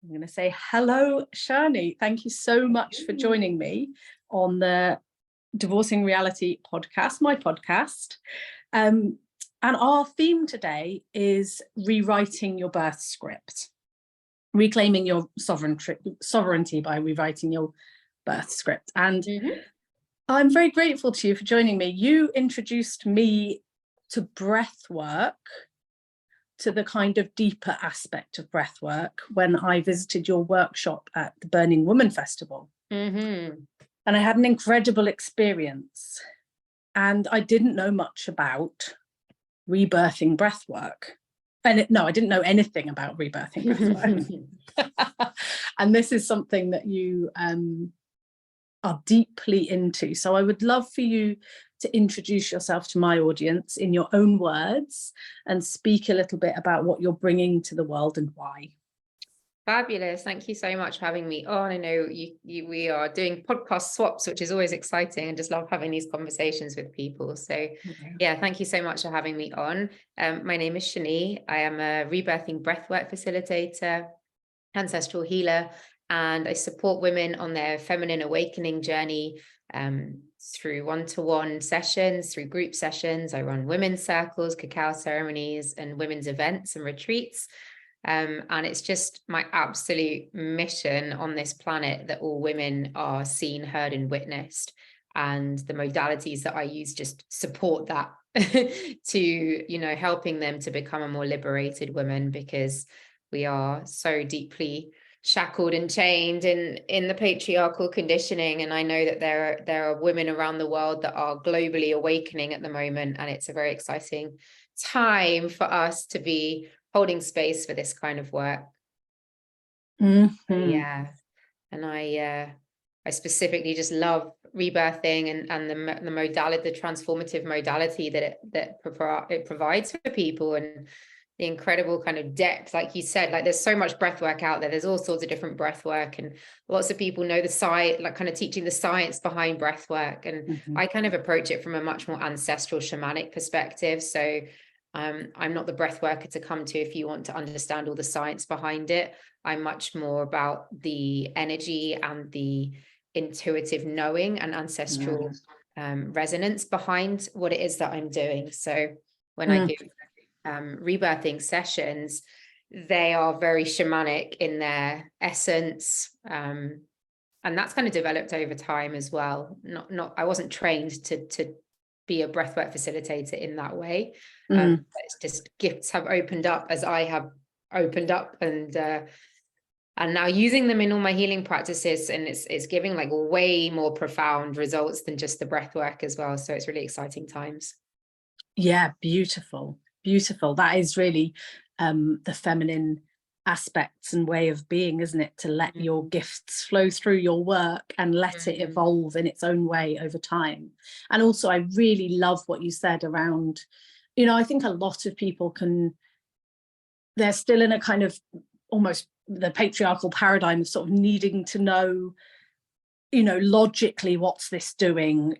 I'm going to say hello, Shani. Thank you so much for joining me on the Divorcing Reality podcast, my podcast. And our theme today is rewriting your birth script, reclaiming your sovereignty by rewriting your birth script. And I'm very grateful to you for joining me. You introduced me to breath work, to the kind of deeper aspect of breath work when I visited your workshop at the Burning Woman Festival. And I had an incredible experience. And I didn't know much about rebirthing breath work. And I didn't know anything about rebirthing breath work. And this is something that you are deeply into. So I would love for you to introduce yourself to my audience in your own words and speak a little bit about what you're bringing to the world and why. Fabulous. Thank you so much for having me on. I know we are doing podcast swaps, which is always exciting, and just love having these conversations with people. So yeah, thank you so much for having me on. My name is Shani. I am a rebirthing breathwork facilitator, ancestral healer, and I support women on their feminine awakening journey through one-to-one sessions, through group sessions. I run women's circles, cacao ceremonies, and women's events and retreats. And it's just my absolute mission on this planet that all women are seen, heard, and witnessed. And the modalities that I use just support that to, helping them to become a more liberated woman, because we are so deeply shackled and chained in the patriarchal conditioning. And I know that there are women around the world that are globally awakening at the moment, and it's a very exciting time for us to be holding space for this kind of work. Yeah. And I specifically just love rebirthing and the modality, the transformative modality that it provides for people, and the incredible kind of depth. Like you said, like there's so much breath work out there. There's all sorts of different breath work, and lots of people know the science, like kind of teaching the science behind breath work. And I kind of approach it from a much more ancestral shamanic perspective. So I'm not the breath worker to come to if you want to understand all the science behind it. I'm much more about the energy and the intuitive knowing and ancestral resonance behind what it is that I'm doing. So when I give rebirthing sessions, they are very shamanic in their essence, and that's kind of developed over time as well. I wasn't trained to be a breathwork facilitator in that way. It's just gifts have opened up as I have opened up, and now using them in all my healing practices, and it's giving like way more profound results than just the breathwork as well. So it's really exciting times. Yeah, beautiful. That is really the feminine aspects and way of being, isn't it? To let your gifts flow through your work and let it evolve in its own way over time. And also, I really love what you said around, I think a lot of people they're still in a kind of almost the patriarchal paradigm of sort of needing to know, logically, what's this doing,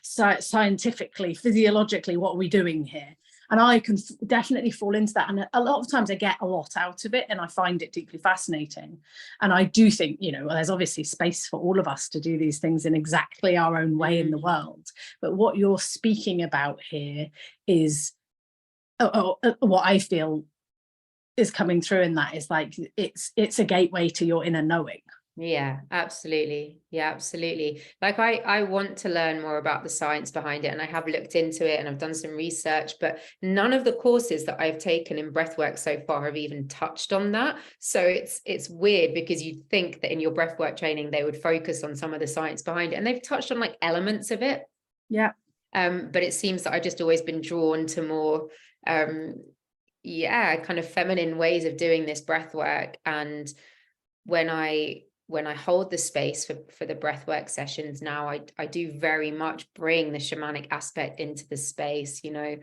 scientifically, physiologically, what are we doing here? And I can definitely fall into that. And a lot of times I get a lot out of it, and I find it deeply fascinating. And I do think, there's obviously space for all of us to do these things in exactly our own way in the world. But what you're speaking about here is what I feel is coming through in that is like, it's a gateway to your inner knowing. Yeah, absolutely. Like I want to learn more about the science behind it, and I have looked into it and I've done some research, but none of the courses that I've taken in breathwork so far have even touched on that. So it's weird, because you'd think that in your breathwork training they would focus on some of the science behind it, and they've touched on like elements of it. Yeah. But it seems that I've just always been drawn to more kind of feminine ways of doing this breathwork. And when I hold the space for the breathwork sessions now, I do very much bring the shamanic aspect into the space. I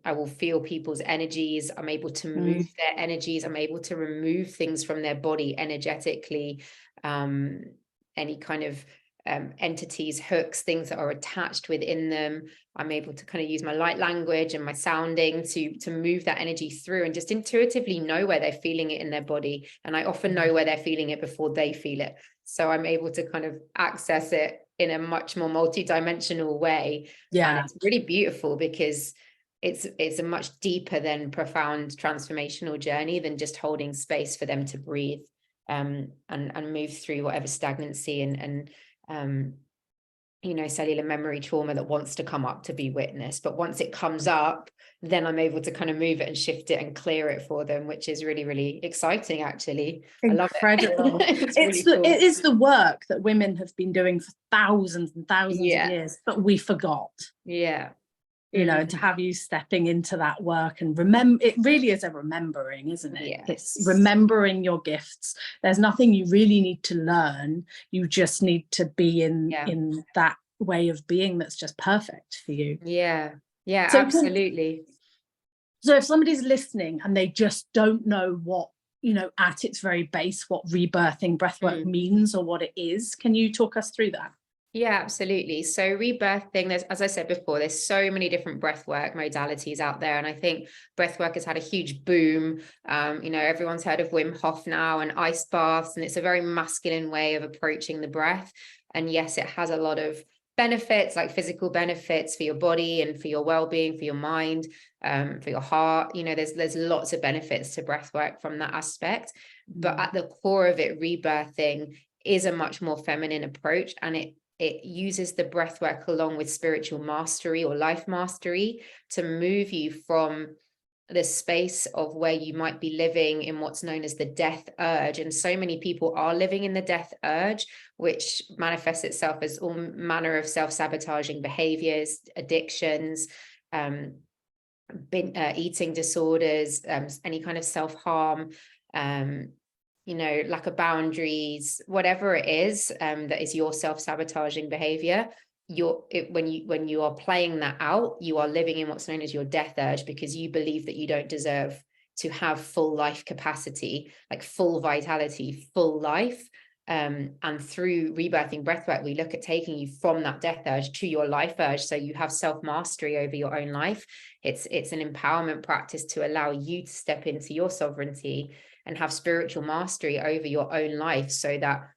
will feel people's energies. I'm able to move their energies. I'm able to remove things from their body energetically. Any kind of entities, hooks, things that are attached within them. I'm able to kind of use my light language and my sounding to move that energy through and just intuitively know where they're feeling it in their body. And I often know where they're feeling it before they feel it. So I'm able to kind of access it in a much more multi-dimensional way. Yeah. And it's really beautiful because it's a much deeper than profound transformational journey than just holding space for them to breathe and move through whatever stagnancy and you know, cellular memory trauma that wants to come up to be witnessed. But once it comes up, then I'm able to kind of move it and shift it and clear it for them, which is really, really exciting, actually. Incredible. I love it. Really cool. It is the work that women have been doing for thousands and thousands of years, but we forgot. Yeah. You know, to have you stepping into that work and remember, it really is a remembering, isn't it? Yes. It's remembering your gifts. There's nothing you really need to learn. You just need to be in that way of being that's just perfect for you. Yeah. Yeah, so absolutely. So if somebody's listening and they just don't know what, you know, at its very base, what rebirthing breathwork means or what it is, can you talk us through that? Yeah, absolutely. So rebirthing, there's, as I said before, there's so many different breathwork modalities out there. And I think breathwork has had a huge boom. You know, everyone's heard of Wim Hof now and ice baths, and it's a very masculine way of approaching the breath. And yes, it has a lot of benefits, like physical benefits for your body and for your well-being, for your mind, for your heart. You know, there's lots of benefits to breathwork from that aspect. But at the core of it, rebirthing is a much more feminine approach, and it uses the breath work along with spiritual mastery or life mastery to move you from the space of where you might be living in what's known as the death urge. And so many people are living in the death urge, which manifests itself as all manner of self-sabotaging behaviors, addictions, eating disorders, any kind of self-harm, you know, lack of boundaries, whatever it is, that is your self-sabotaging behavior. When you are playing that out, you are living in what's known as your death urge, because you believe that you don't deserve to have full life capacity, like full vitality, full life. And through rebirthing breathwork, we look at taking you from that death urge to your life urge, so you have self-mastery over your own life. It's an empowerment practice to allow you to step into your sovereignty and have spiritual mastery over your own life, so that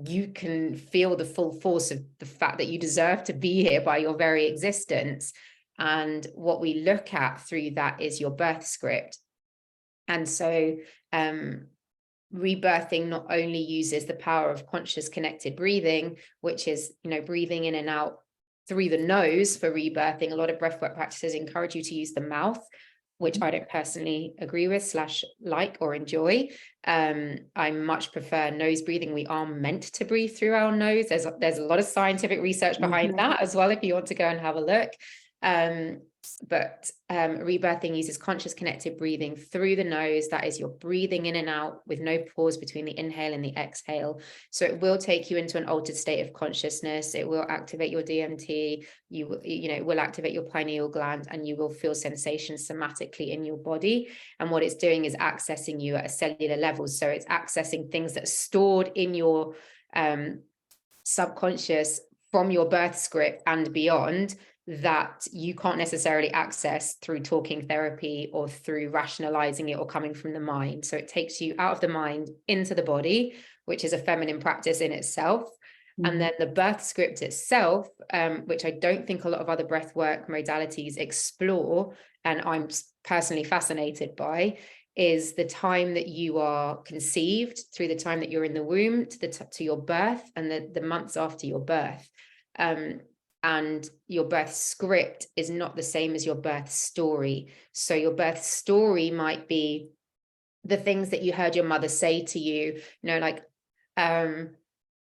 you can feel the full force of the fact that you deserve to be here by your very existence. And what we look at through that is your birth script. And so rebirthing not only uses the power of conscious connected breathing, which is, you know, breathing in and out through the nose for rebirthing. A lot of breathwork practices encourage you to use the mouth, which I don't personally agree with / like or enjoy. I much prefer nose breathing. We are meant to breathe through our nose. There's a lot of scientific research behind that as well, if you want to go and have a look. But rebirthing uses conscious connected breathing through the nose. That is, you're breathing in and out with no pause between the inhale and the exhale. So it will take you into an altered state of consciousness. It will activate your DMT. It will activate your pineal gland, and you will feel sensations somatically in your body. And what it's doing is accessing you at a cellular level. So it's accessing things that are stored in your subconscious from your birth script and beyond, that you can't necessarily access through talking therapy or through rationalizing it or coming from the mind. So it takes you out of the mind into the body, which is a feminine practice in itself. And then the birth script itself, which I don't think a lot of other breathwork modalities explore, and I'm personally fascinated by, is the time that you are conceived, through the time that you're in the womb to your birth, and the months after your birth. And your birth script is not the same as your birth story. So your birth story might be the things that you heard your mother say to you, like, oh,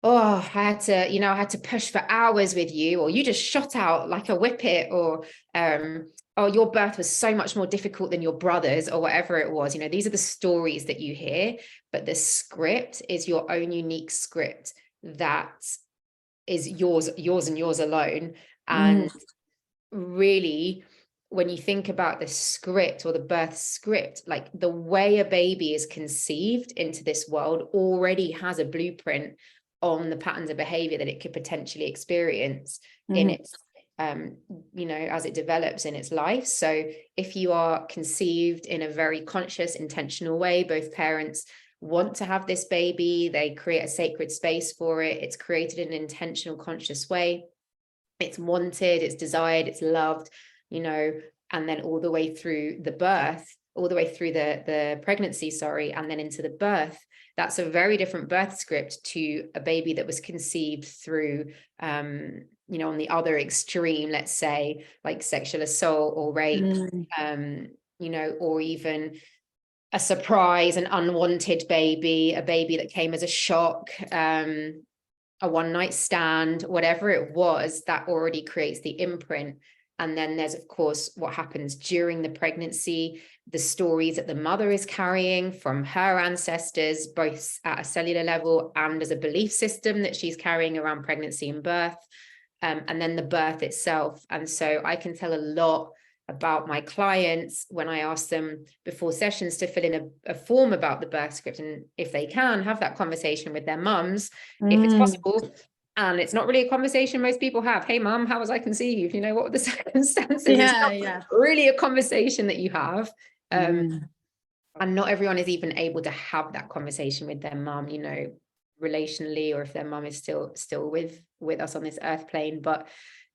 I had to push for hours with you, or you just shot out like a whippet, or oh, your birth was so much more difficult than your brother's, or whatever it was. These are the stories that you hear, but the script is your own unique script that is yours and yours alone. And really, when you think about the script or the birth script, like the way a baby is conceived into this world already has a blueprint on the patterns of behavior that it could potentially experience in its you know, as it develops in its life. So if you are conceived in a very conscious, intentional way, both parents want to have this baby, they create a sacred space for it, it's created in an intentional, conscious way, it's wanted, it's desired, it's loved, you know, and then all the way through the birth, all the way through the pregnancy, sorry, and then into the birth. That's a very different birth script to a baby that was conceived through, you know, on the other extreme, let's say, like sexual assault or rape, you know, or even a surprise, an unwanted baby, a baby that came as a shock, a one-night stand, whatever it was, that already creates the imprint. And then there's, of course, what happens during the pregnancy, the stories that the mother is carrying from her ancestors, both at a cellular level and as a belief system that she's carrying around pregnancy and birth, and then the birth itself. And so I can tell a lot about my clients when I ask them before sessions to fill in a form about the birth script, and if they can, have that conversation with their mums, if it's possible. And it's not really a conversation most people have. Hey, mum, how was I conceived? You know, what were the circumstances? It's not really a conversation that you have. And not everyone is even able to have that conversation with their mum, you know, relationally, or if their mum is still with us on this earth plane. But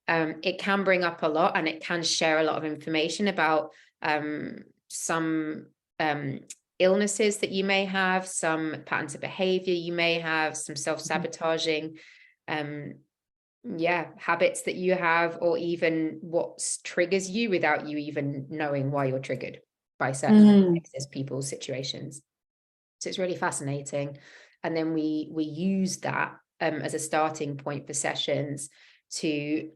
it can bring up a lot, and it can share a lot of information about some illnesses that you may have, some patterns of behavior you may have, some self-sabotaging habits that you have, or even what triggers you without you even knowing why you're triggered by certain places, people, situations. So it's really fascinating. And then we use that as a starting point for sessions to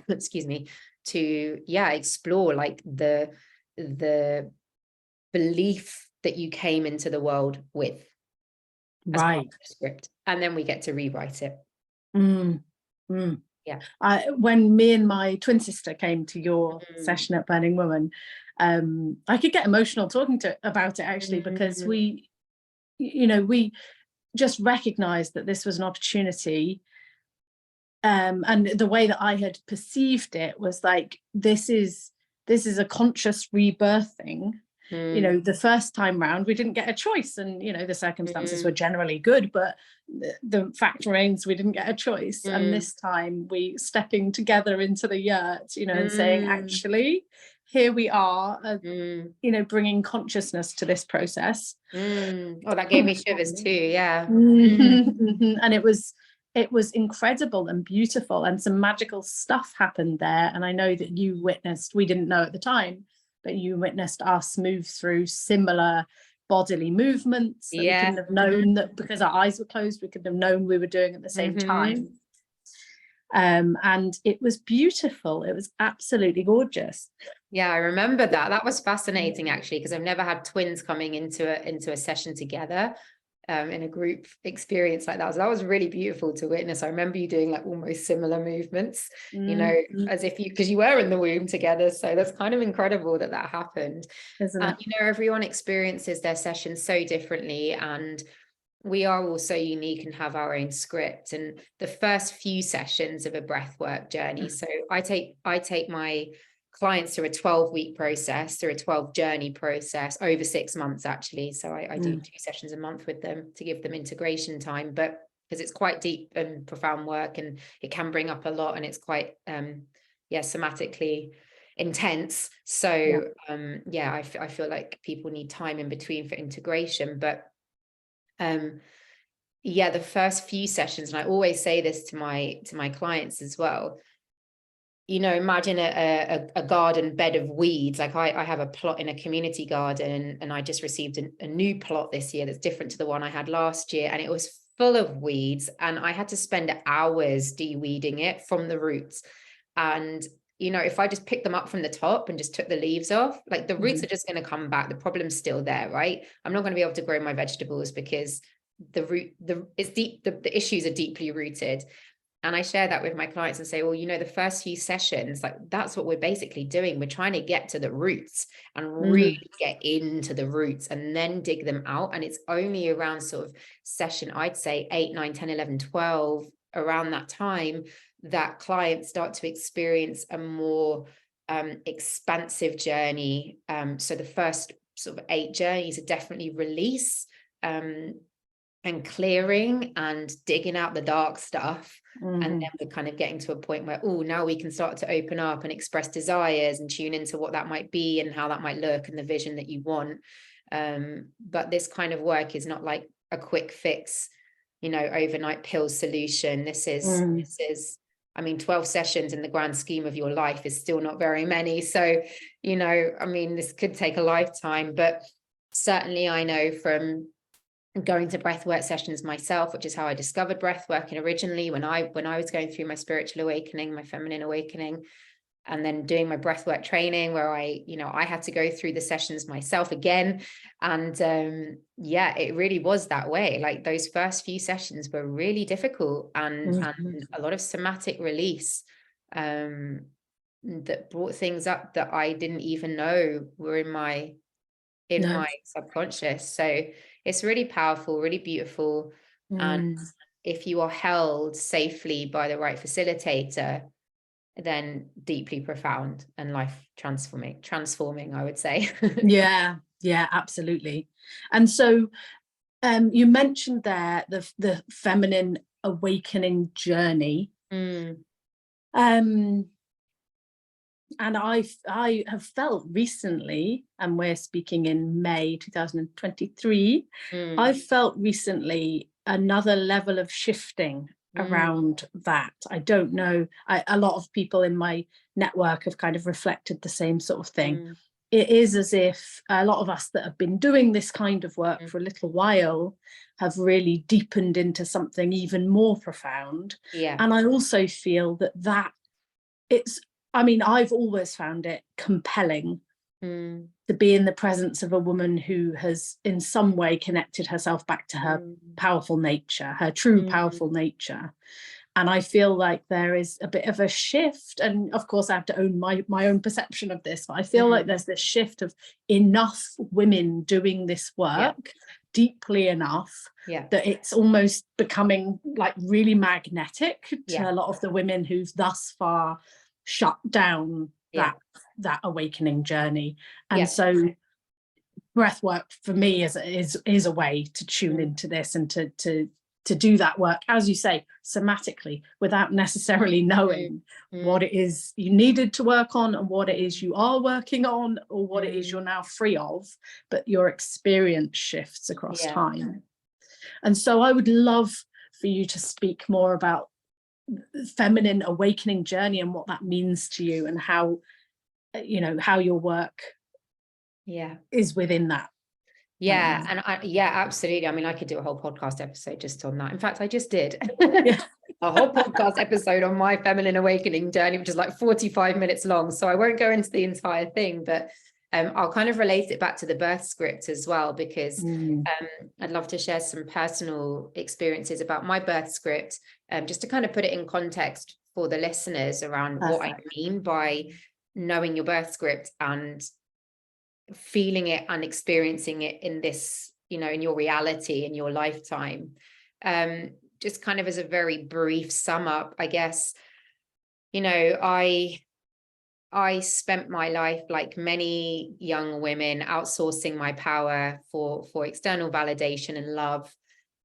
excuse me, to explore like the belief that you came into the world with, right, script, and then we get to rewrite it. When me and my twin sister came to your session at Burning Woman, I could get emotional talking about it actually, because we just recognized that this was an opportunity, and the way that I had perceived it was like, this is a conscious rebirthing. You know, the first time round we didn't get a choice, and you know, the circumstances were generally good, but the fact remains we didn't get a choice. And this time we stepping together into the yurt, you know, and saying, actually, here we are, you know, bringing consciousness to this process. Oh, that gave me shivers too. Yeah. And it was incredible and beautiful, and some magical stuff happened there. And I know that you witnessed, we didn't know at the time, but you witnessed us move through similar bodily movements that we couldn't have known, that because our eyes were closed, we couldn't have known we were doing at the same time. And it was beautiful. It was absolutely gorgeous. Yeah, I remember that. That was fascinating actually, because I've never had twins coming into a session together in a group experience like that. So that was really beautiful to witness. I remember you doing like almost similar movements, you know, as if because you were in the womb together. So that's kind of incredible that happened. Isn't it? You know, everyone experiences their sessions so differently, and we are all so unique and have our own script. And the first few sessions of a breathwork journey, so I take my clients through a 12-week process, through a 12 journey process over 6 months actually. So I do 2 sessions a month with them to give them integration time, but because it's quite deep and profound work, and it can bring up a lot, and it's quite somatically intense. So I feel like people need time in between for integration. But the first few sessions, and I always say this to my clients as well, you know, imagine a garden bed of weeds. Like I have a plot in a community garden, and I just received a new plot this year that's different to the one I had last year, and it was full of weeds, and I had to spend hours de-weeding it from the roots. And you know, if I just picked them up from the top and just took the leaves off, like the roots are just going to come back. The problem's still there, right? I'm not going to be able to grow my vegetables because the issues are deeply rooted. And I share that with my clients and say, well, you know, the first few sessions, like that's what we're basically doing. We're trying to get to the roots and really get into the roots and then dig them out. And it's only around sort of session, I'd say 8, 9, 10, 11, 12, around that time, that clients start to experience a more expansive journey. So the first sort of 8 journeys are definitely release, and clearing and digging out the dark stuff. And then we're kind of getting to a point where, oh, now we can start to open up and express desires and tune into what that might be and how that might look and the vision that you want. But this kind of work is not like a quick fix, you know, overnight pill solution. This is, I mean, 12 sessions in the grand scheme of your life is still not very many. So, you know, I mean, this could take a lifetime, but certainly I know from going to breathwork sessions myself, which is how I discovered breathworking originally, when I was going through my spiritual awakening, my feminine awakening, and then doing my breathwork training, where I had to go through the sessions myself again. And yeah, it really was that way. Like those first few sessions were really difficult, and a lot of somatic release that brought things up that I didn't even know were in my subconscious. So it's really powerful, really beautiful. And if you are held safely by the right facilitator, then deeply profound and life transforming, I would say. Yeah, absolutely. And so you mentioned there the feminine awakening journey. And I have felt recently, and we're speaking in May 2023, I've felt recently another level of shifting around that. I don't know, a lot of people in my network have kind of reflected the same sort of thing. It is as if a lot of us that have been doing this kind of work for a little while have really deepened into something even more profound. And I also feel that it's, I mean, I've always found it compelling to be in the presence of a woman who has in some way connected herself back to her powerful nature, her true powerful nature. And I feel like there is a bit of a shift. And of course, I have to own my own perception of this, but I feel like there's this shift of enough women doing this work deeply enough that it's almost becoming like really magnetic to a lot of the women who've thus far shut down that awakening journey. And so breath work for me is a way to tune into this and to do that work, as you say, somatically, without necessarily knowing what it is you needed to work on and what it is you are working on, or what it is you're now free of, but your experience shifts across time. And so I would love for you to speak more about feminine awakening journey and what that means to you, and how, you know, how your work is within that. And absolutely. I mean, I could do a whole podcast episode just on that. In fact, I just did a whole podcast episode on my feminine awakening journey, which is like 45 minutes long. So I won't go into the entire thing, but I'll kind of relate it back to the birth script as well, because I'd love to share some personal experiences about my birth script, just to kind of put it in context for the listeners around what I mean by knowing your birth script and feeling it and experiencing it in this, you know, in your reality, in your lifetime. Just kind of as a very brief sum up, I guess, you know, I spent my life, like many young women, outsourcing my power for external validation and love.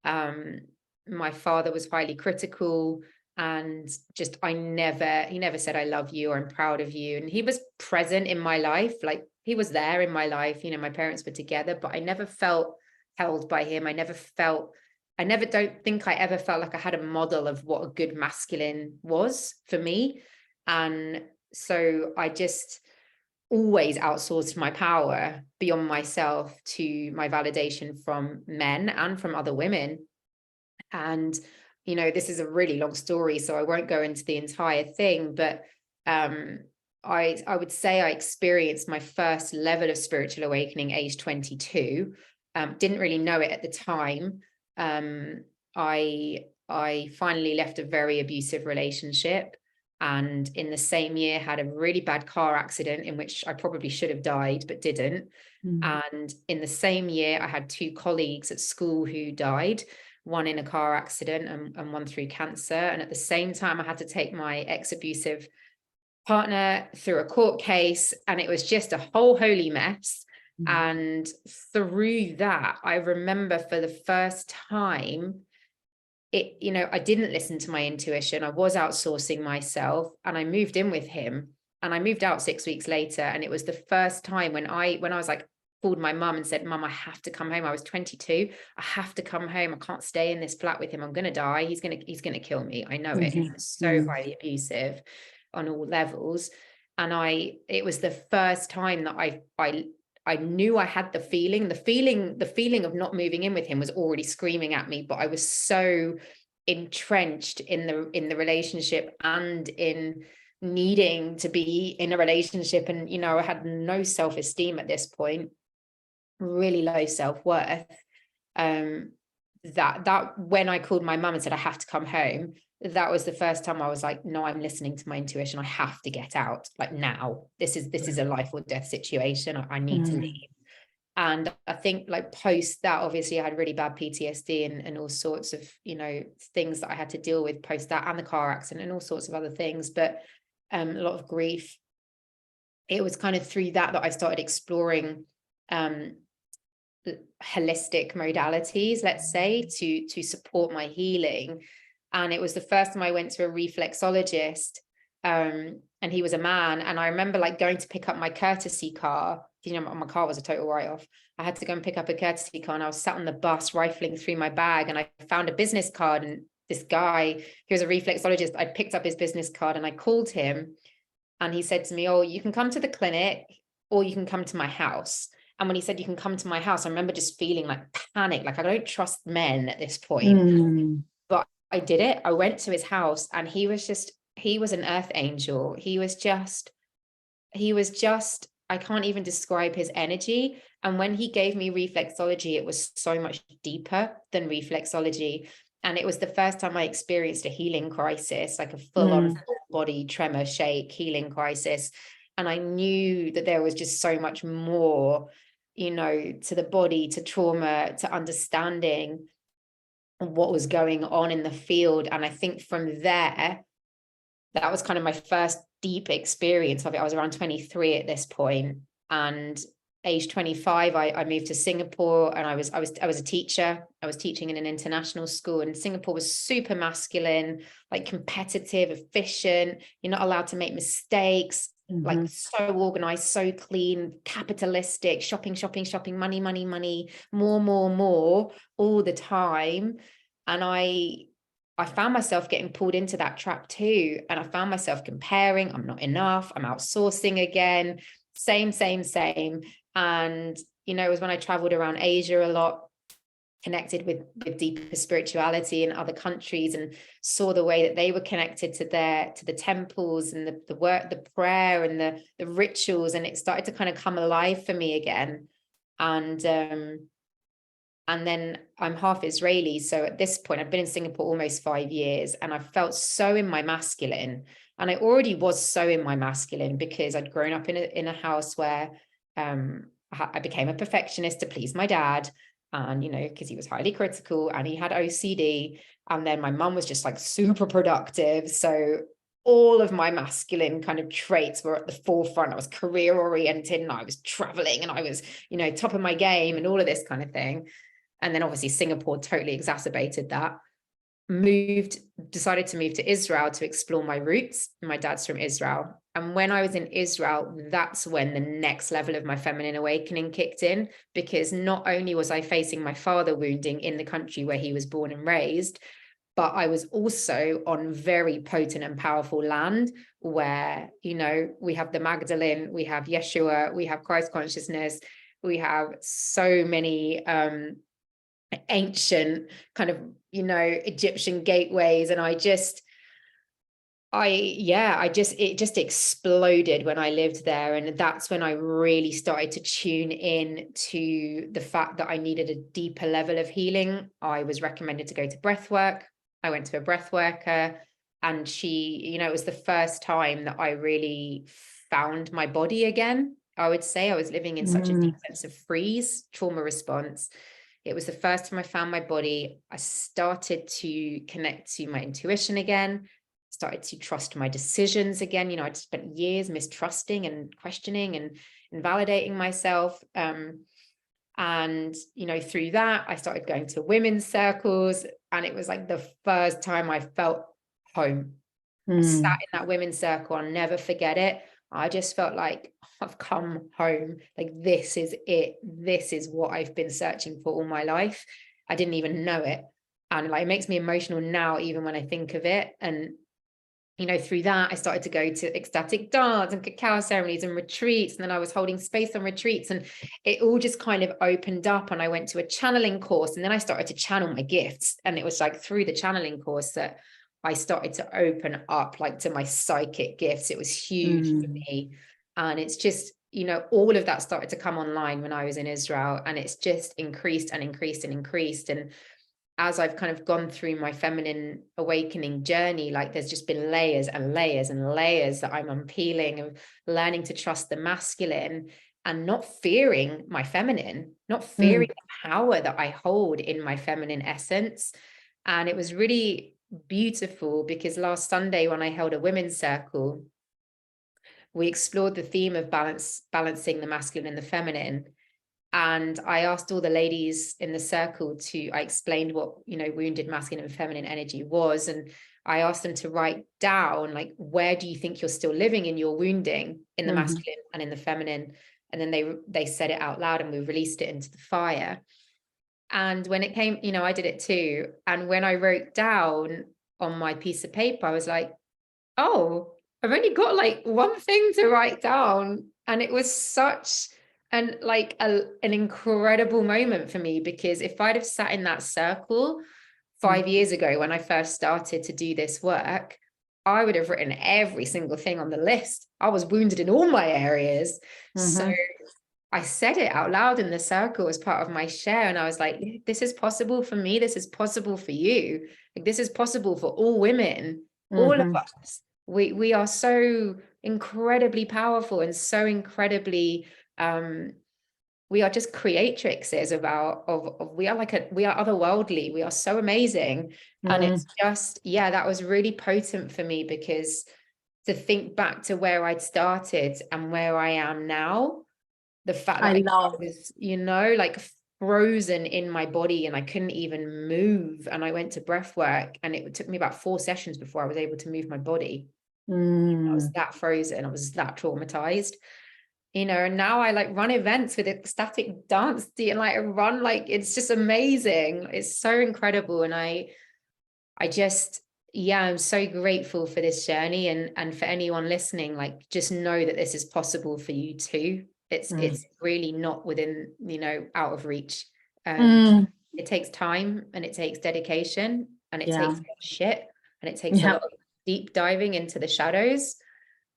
My father was highly critical, and just he never said I love you or I'm proud of you. And he was present in my life, like he was there in my life, you know, my parents were together, but I never felt held by him. I don't think I ever felt like I had a model of what a good masculine was for me. And so I just always outsourced my power beyond myself to my validation from men and from other women. And, you know, this is a really long story, so I won't go into the entire thing, but I would say I experienced my first level of spiritual awakening age 22. Didn't really know it at the time. I I finally left a very abusive relationship, and in the same year had a really bad car accident in which I probably should have died but didn't. And in the same year I had 2 colleagues at school who died, one in a car accident and one through cancer. And at the same time I had to take my ex-abusive partner through a court case, and it was just a whole holy mess. And through that, I remember for the first time, I didn't listen to my intuition. I was outsourcing myself, and I moved in with him, and I moved out 6 weeks later. And it was the first time when I was like, called my mum and said, Mum, I have to come home. I was 22. I have to come home. I can't stay in this flat with him. I'm going to die. He's going to kill me. I know it. He was so highly abusive on all levels. And it was the first time that I knew I had the feeling of not moving in with him was already screaming at me, but I was so entrenched in the relationship and in needing to be in a relationship. And, I had no self-esteem at this point, really low self-worth. That when I called my mum and said, I have to come home, that was the first time I was like, no, I'm listening to my intuition. I have to get out, like now. This is a life or death situation. I need to leave. And I think like post that, obviously I had really bad PTSD and all sorts of, things that I had to deal with post that, and the car accident and all sorts of other things, but a lot of grief. It was kind of through that I started exploring holistic modalities, let's say, to support my healing. And it was the first time I went to a reflexologist, and he was a man. And I remember like going to pick up my courtesy car. My car was a total write-off. I had to go and pick up a courtesy car, and I was sat on the bus rifling through my bag, and I found a business card, and this guy who was a reflexologist, I picked up his business card and I called him, and he said to me, oh, you can come to the clinic or you can come to my house. And when he said you can come to my house, I remember just feeling like panic, like I don't trust men at this point. But I did it. I went to his house, and he was an earth angel. He was just, I can't even describe his energy. And when he gave me reflexology, it was so much deeper than reflexology. And it was the first time I experienced a healing crisis, like a full-on body tremor, shake, healing crisis. And I knew that there was just so much more, to the body, to trauma, to understanding what was going on in the field. And I think from there, that was kind of my first deep experience of it. I was around 23 at this point, and age 25, I moved to Singapore, and I was a teacher. I was teaching in an international school, and Singapore was super masculine, like competitive, efficient. You're not allowed to make mistakes, like so organized, so clean, capitalistic, shopping, money, more all the time. And I found myself getting pulled into that trap too. And I found myself comparing, I'm not enough, I'm outsourcing again, same. And, it was when I traveled around Asia a lot, connected with deeper spirituality in other countries, and saw the way that they were connected to the temples and the work, the prayer and the rituals. And it started to kind of come alive for me again. And then I'm half Israeli. So at this point, I've been in Singapore almost 5 years, and I felt so in my masculine. And I already was so in my masculine because I'd grown up in a house where I became a perfectionist to please my dad. And, because he was highly critical and he had OCD. And then my mum was just like super productive. So all of my masculine kind of traits were at the forefront. I was career oriented, and I was traveling, and I was, top of my game and all of this kind of thing. And then obviously Singapore totally exacerbated that. Decided to move to Israel to explore my roots. My dad's from Israel. And when I was in Israel, that's when the next level of my feminine awakening kicked in, because not only was I facing my father wounding in the country where he was born and raised, but I was also on very potent and powerful land where, we have the Magdalene, we have Yeshua, we have Christ consciousness, we have so many ancient kind of, Egyptian gateways. And it just exploded when I lived there. And that's when I really started to tune in to the fact that I needed a deeper level of healing. I was recommended to go to breathwork. I went to a breath worker, and she, you know, it was the first time that I really found my body again. I would say I was living in such a deep sense of freeze, trauma response. It was the first time I found my body. I started to connect to my intuition again, started to trust my decisions again. You know, I'd spent years mistrusting and questioning and invalidating myself. And, you know, through that, I started going to women's circles, and it was like the first time I felt home. I sat in that women's circle. I'll never forget it. I just felt like I've come home. Like, this is it. This is what I've been searching for all my life. I didn't even know it. And like, it makes me emotional now, even when I think of it. And, you know, through that, I started to go to ecstatic dance and cacao ceremonies and retreats. And then I was holding space on retreats, and it all just kind of opened up. And I went to a channeling course, and then I started to channel my gifts. And it was like through the channeling course that I started to open up like to my psychic gifts. It was huge for me. And it's just, you know, all of that started to come online when I was in Israel, and it's just increased and increased and increased. And as I've kind of gone through my feminine awakening journey, like there's just been layers and layers and layers that I'm unpeeling, of learning to trust the masculine and not fearing my feminine, not fearing the power that I hold in my feminine essence. And it was really beautiful because last Sunday, when I held a women's circle, we explored the theme of balancing the masculine and the feminine. And I asked all the ladies in the circle I explained what, you know, wounded masculine and feminine energy was. And I asked them to write down, like, where do you think you're still living in your wounding, in the masculine and in the feminine? And then they said it out loud, and we released it into the fire. And when it came, you know, I did it too. And when I wrote down on my piece of paper, I was like, oh, I've only got like one thing to write down. And it was such an incredible moment for me, because if I'd have sat in that circle 5 years ago when I first started to do this work, I would have written every single thing on the list. I was wounded in all my areas. So I said it out loud in the circle as part of my share. And I was like, this is possible for me. This is possible for you. Like, this is possible for all women, all of us. We are so incredibly powerful and so incredibly, we are just creatrixes we are otherworldly. We are so amazing. And it's just, yeah, that was really potent for me, because to think back to where I'd started and where I am now, the fact that I was, you know, like frozen in my body and I couldn't even move. And I went to breath work, and it took me about 4 sessions before I was able to move my body. I was that frozen. I was that traumatized, you know. And now I like run events with ecstatic dance, and like run, like, it's just amazing. It's so incredible. And I just, yeah, I'm so grateful for this journey. And for anyone listening, like, just know that this is possible for you too. It's really not within, you know, out of reach. It takes time, and it takes dedication, and it takes shit, and it takes a lot of deep diving into the shadows.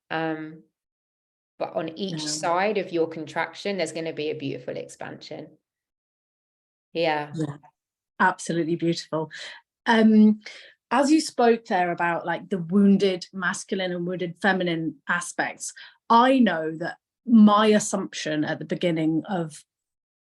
But on each side of your contraction, there's going to be a beautiful expansion. Yeah, Absolutely beautiful. As you spoke there about like the wounded masculine and wounded feminine aspects, I know that my assumption at the beginning of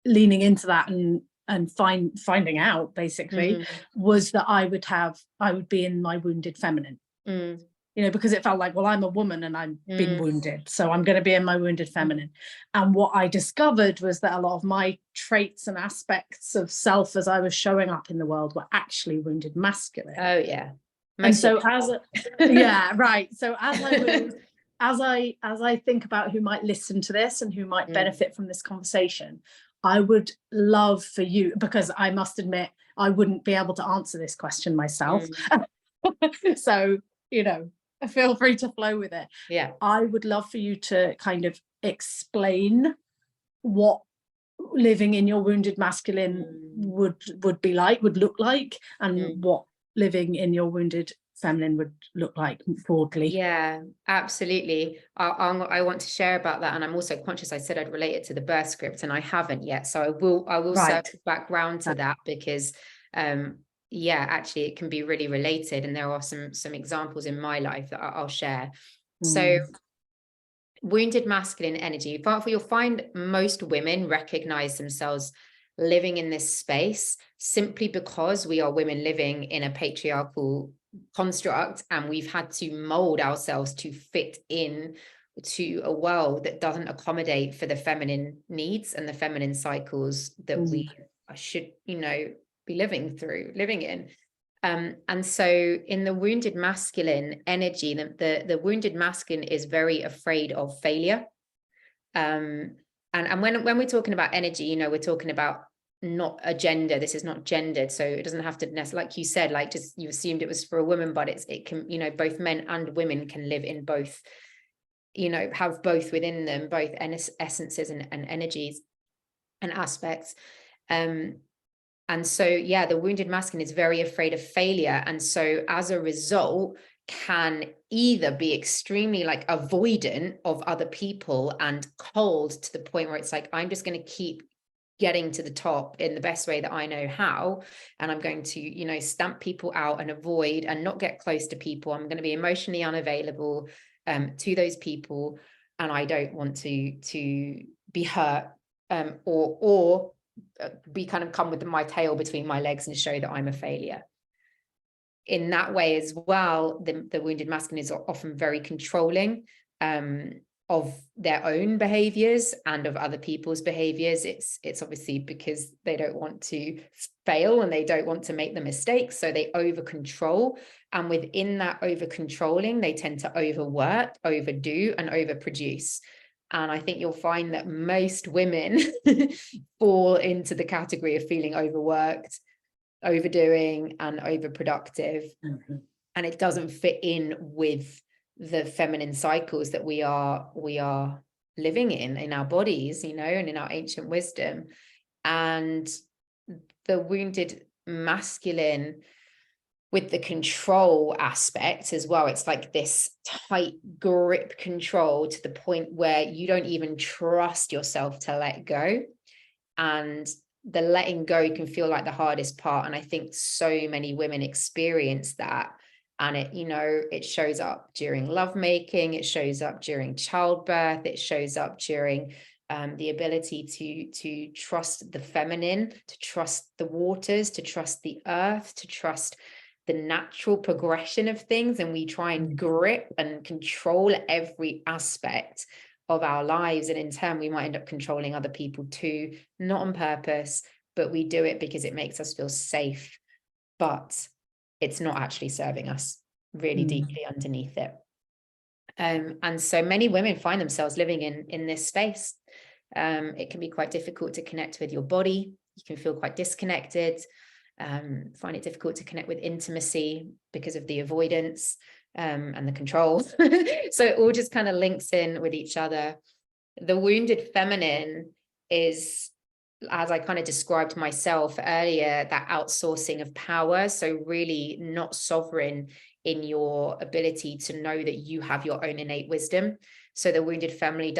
leaning into that and finding out basically was that I would be in my wounded feminine, you know, because it felt like, well, I'm a woman and I'm being wounded, so I'm going to be in my wounded feminine. And what I discovered was that a lot of my traits and aspects of self as I was showing up in the world were actually wounded masculine. Oh yeah. And so so as I think about who might listen to this and who might benefit from this conversation, I would love for you, because I must admit I wouldn't be able to answer this question myself. So, you know, feel free to flow with it. Yeah. I would love for you to kind of explain what living in your wounded masculine would be like, would look like, and what living in your wounded feminine would look like broadly. Yeah, absolutely. I want to share about that, and I'm also conscious I said I'd relate it to the birth script, and I haven't yet, so I will circle back round to that, because yeah, actually it can be really related, and there are some examples in my life that I'll share. So wounded masculine energy, but you'll find most women recognize themselves living in this space simply because we are women living in a patriarchal construct, and we've had to mold ourselves to fit in to a world that doesn't accommodate for the feminine needs and the feminine cycles that we should, be living in. And so in the wounded masculine energy, the wounded masculine is very afraid of failure. And when we're talking about energy, we're talking about not a gender. This is not gendered. So it doesn't have to necessarily, like you said, like just you assumed it was for a woman, but it can, both men and women can live in both, have both within them, both essences and energies and aspects. And so, yeah, the wounded masculine is very afraid of failure. And so as a result, can either be extremely like avoidant of other people and cold to the point where it's like, I'm just going to keep getting to the top in the best way that I know how. And I'm going to, stamp people out and avoid and not get close to people. I'm going to be emotionally unavailable to those people. And I don't want to be hurt or be kind of come with my tail between my legs and show that I'm a failure. In that way as well, the wounded masculine is often very controlling of their own behaviors and of other people's behaviors. It's obviously because they don't want to fail and they don't want to make the mistakes, so they over control. And within that over controlling, they tend to overwork, overdo, and overproduce. And I think you'll find that most women fall into the category of feeling overworked, overdoing, and overproductive. And it doesn't fit in with the feminine cycles that we are living in our bodies, and in our ancient wisdom. And the wounded masculine with the control aspect as well, it's like this tight grip control to the point where you don't even trust yourself to let go. And the letting go can feel like the hardest part. And I think so many women experience that. And it shows up during lovemaking, it shows up during childbirth, it shows up during the ability to trust the feminine, to trust the waters, to trust the earth, to trust the natural progression of things. And we try and grip and control every aspect of our lives. And in turn, we might end up controlling other people too, not on purpose, but we do it because it makes us feel safe. But it's not actually serving us really deeply underneath it. And so many women find themselves living in this space. It can be quite difficult to connect with your body. You can feel quite disconnected, find it difficult to connect with intimacy because of the avoidance and the control. So it all just kind of links in with each other. The wounded feminine is, as I kind of described myself earlier, that outsourcing of power. So really not sovereign in your ability to know that you have your own innate wisdom. So the wounded feminine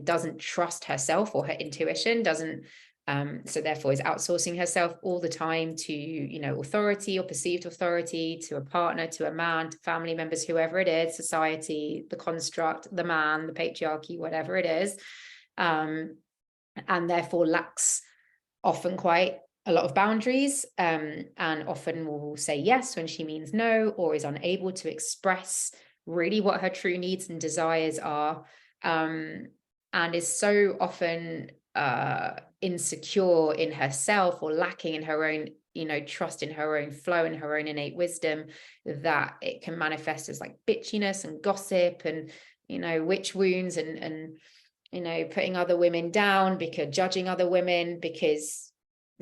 doesn't trust herself or her intuition, so therefore is outsourcing herself all the time to, authority or perceived authority, to a partner, to a man, to family members, whoever it is, society, the construct, the man, the patriarchy, whatever it is. And therefore lacks often quite a lot of boundaries, and often will say yes when she means no, or is unable to express really what her true needs and desires are, and is so often insecure in herself or lacking in her own trust in her own flow and her own innate wisdom, that it can manifest as like bitchiness and gossip and witch wounds and putting other women down, because judging other women, because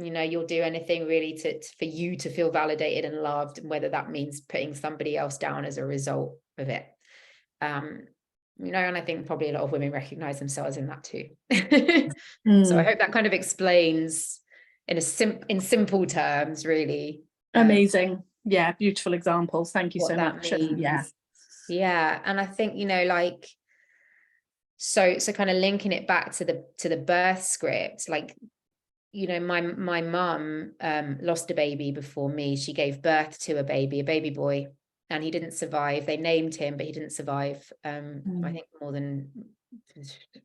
you'll do anything really for you to feel validated and loved, and whether that means putting somebody else down as a result of it. And I think probably a lot of women recognize themselves in that too. So I hope that kind of explains in simple terms, really. Amazing. Yeah, beautiful examples. Thank you so much. Yeah. And I think, so kind of linking it back to the birth script, like you know, my mum lost a baby before me. She gave birth to a baby boy, and he didn't survive. They named him, but he didn't survive. I think more than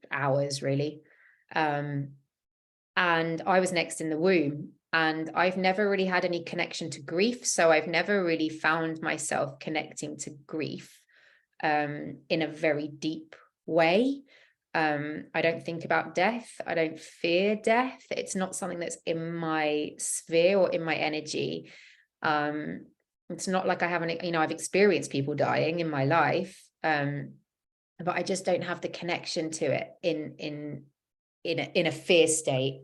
hours, really. And I was next in the womb, and I've never really had any connection to grief. So I've never really found myself connecting to grief in a very deep way. I don't think about death. I don't fear death. It's not something that's in my sphere or in my energy. It's not like I haven't, you know, I've experienced people dying in my life, but I just don't have the connection to it in a fear state.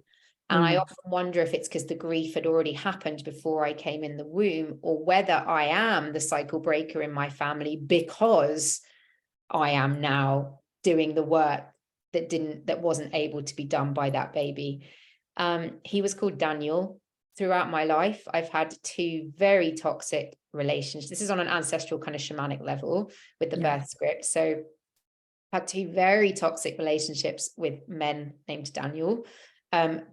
And I often wonder if it's because the grief had already happened before I came in the womb, or whether I am the cycle breaker in my family because I am now doing the work that wasn't able to be done by that baby. He was called Daniel. Throughout my life, I've had 2 very toxic relationships. This is on an ancestral kind of shamanic level with the birth script. So had 2 very toxic relationships with men named Daniel,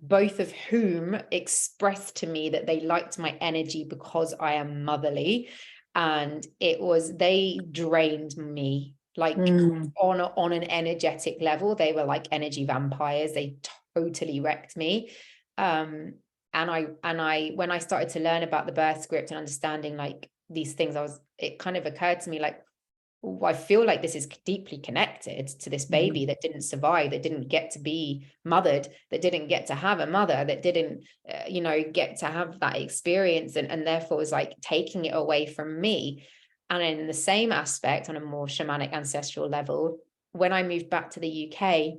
both of whom expressed to me that they liked my energy because I am motherly. And they drained me, like on an energetic level. They were like energy vampires. They totally wrecked me. And I when I started to learn about the birth script and understanding like these things, it kind of occurred to me like, I feel like this is deeply connected to this baby that didn't survive, that didn't get to be mothered, that didn't get to have a mother, that didn't, you know, get to have that experience, and therefore was like taking it away from me. And in the same aspect, on a more shamanic ancestral level, when I moved back to the UK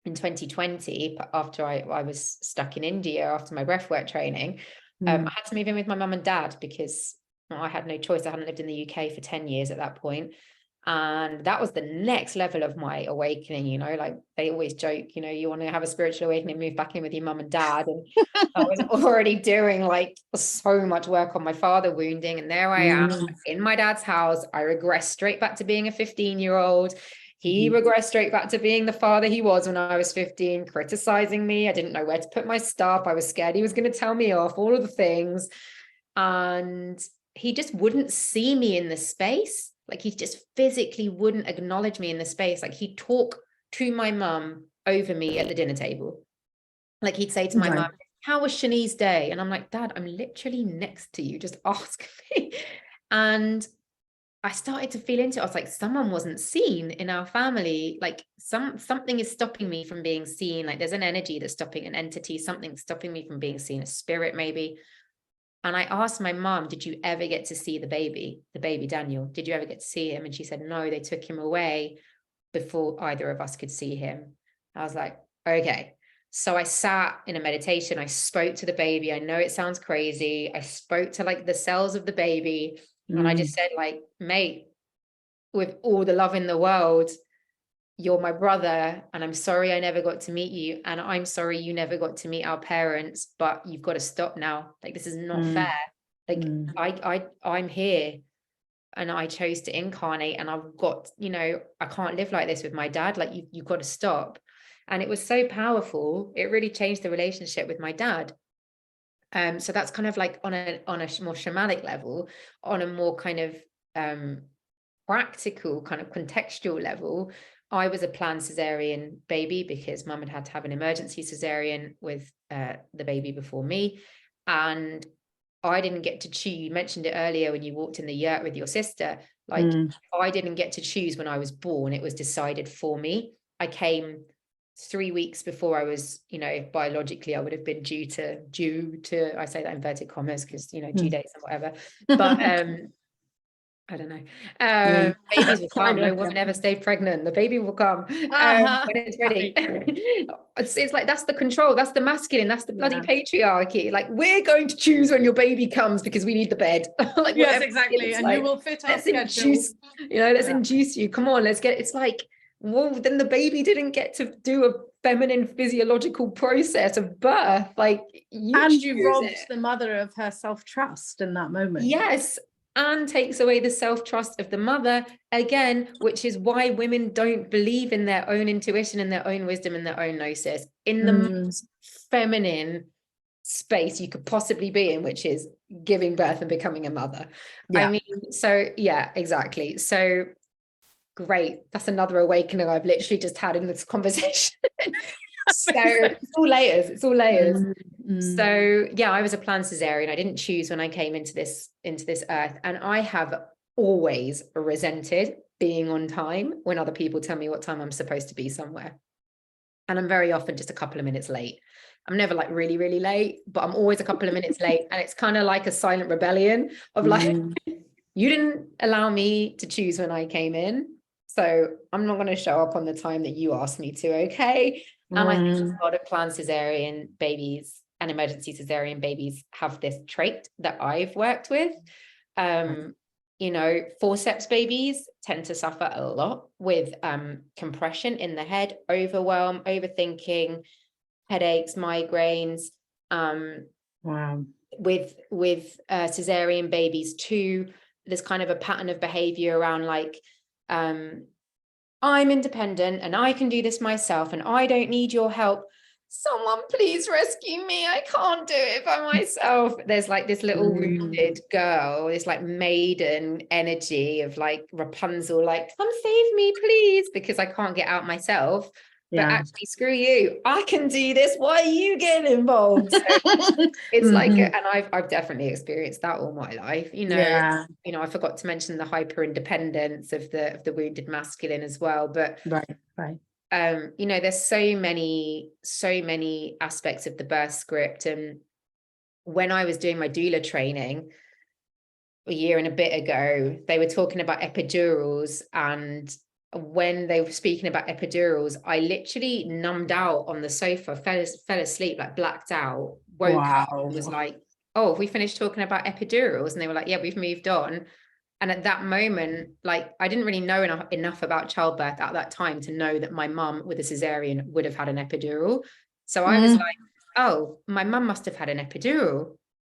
in 2020, after I was stuck in India after my breathwork training, I had to move in with my mum and dad because I had no choice. I hadn't lived in the UK for 10 years at that point. And that was the next level of my awakening, you know, like they always joke, you know, you want to have a spiritual awakening, move back in with your mum and dad. And I was already doing like so much work on my father wounding. And there I am in my dad's house. I regress straight back to being a 15-year-old. He regressed straight back to being the father he was when I was 15, criticizing me. I didn't know where to put my stuff. I was scared he was going to tell me off, all of the things. And he just wouldn't see me in the space. Like he just physically wouldn't acknowledge me in the space. Like he'd talk to my mum over me at the dinner table. Like he'd say to my mum, how was Shani's day? And I'm like, Dad, I'm literally next to you. Just ask me. And I started to feel into it. I was like, someone wasn't seen in our family. Like something is stopping me from being seen. Like there's an energy that's stopping, an entity, something stopping me from being seen, a spirit maybe. And I asked my mom, did you ever get to see the baby Daniel? Did you ever get to see him? And she said, no, they took him away before either of us could see him. I was like, okay. So I sat in a meditation. I spoke to the baby. I know it sounds crazy. I spoke to like the cells of the baby. And I just said like, mate, with all the love in the world, you're my brother, and I'm sorry I never got to meet you, and I'm sorry you never got to meet our parents, but you've got to stop now. Like this is not fair. Like I'm here and I chose to incarnate, and I've got, you know, I can't live like this with my dad. Like you've got to stop. And it was so powerful. It really changed the relationship with my dad. So that's kind of like on a more shamanic level. On a more kind of practical kind of contextual level, I was a planned cesarean baby because mum had to have an emergency cesarean with the baby before me. And I didn't get to choose. You mentioned it earlier when you walked in the yurt with your sister. Like I didn't get to choose when I was born. It was decided for me. I came 3 weeks before I was, you know, biologically I would have been due to, I say that in inverted commas because, you know, due dates and whatever. But I don't know. Babies will come. No woman ever stayed pregnant. The baby will come when it's ready. It's like that's the control. That's the masculine. That's the bloody patriarchy. Like we're going to choose when your baby comes because we need the bed. Like yes, exactly. And like, you will fit our schedule. Let's induce you. Come on, let's get. It's like, well, then the baby didn't get to do a feminine physiological process of birth. Like you robbed the mother of her self-trust in that moment. Yes. and takes away the self-trust of the mother, again, which is why women don't believe in their own intuition and their own wisdom and their own gnosis in the most feminine space you could possibly be in, which is giving birth and becoming a mother. I mean, so yeah, exactly. So great, that's another awakening I've literally just had in this conversation. So it's all layers. So yeah, I was a planned cesarean. I didn't choose when I came into this earth, and I have always resented being on time when other people tell me what time I'm supposed to be somewhere, and I'm very often just a couple of minutes late. I'm never like really, really late, but I'm always a couple of minutes late, and it's kind of like a silent rebellion of like, you didn't allow me to choose when I came in, so I'm not going to show up on the time that you asked me to, okay? And I think a lot of planned cesarean babies and emergency cesarean babies have this trait that I've worked with. You know, forceps babies tend to suffer a lot with compression in the head, overwhelm, overthinking, headaches, migraines. With cesarean babies too, there's kind of a pattern of behavior around like, I'm independent and I can do this myself and I don't need your help. Someone please rescue me. I can't do it by myself. There's like this little wounded girl, this like maiden energy of like Rapunzel, like, come save me, please, because I can't get out myself. But actually, screw you. I can do this. Why are you getting involved? So it's like, and I've definitely experienced that all my life. You know, I forgot to mention the hyper independence of the wounded masculine as well. But you know, there's so many aspects of the birth script. And when I was doing my doula training a year and a bit ago, they were talking about epidurals, and when they were speaking about epidurals, I literally numbed out on the sofa, fell asleep, like blacked out, woke up and was like, oh, have we finished talking about epidurals? And they were like, yeah, we've moved on. And at that moment, like, I didn't really know enough about childbirth at that time to know that my mum with a cesarean would have had an epidural. So I was like, oh, my mum must have had an epidural.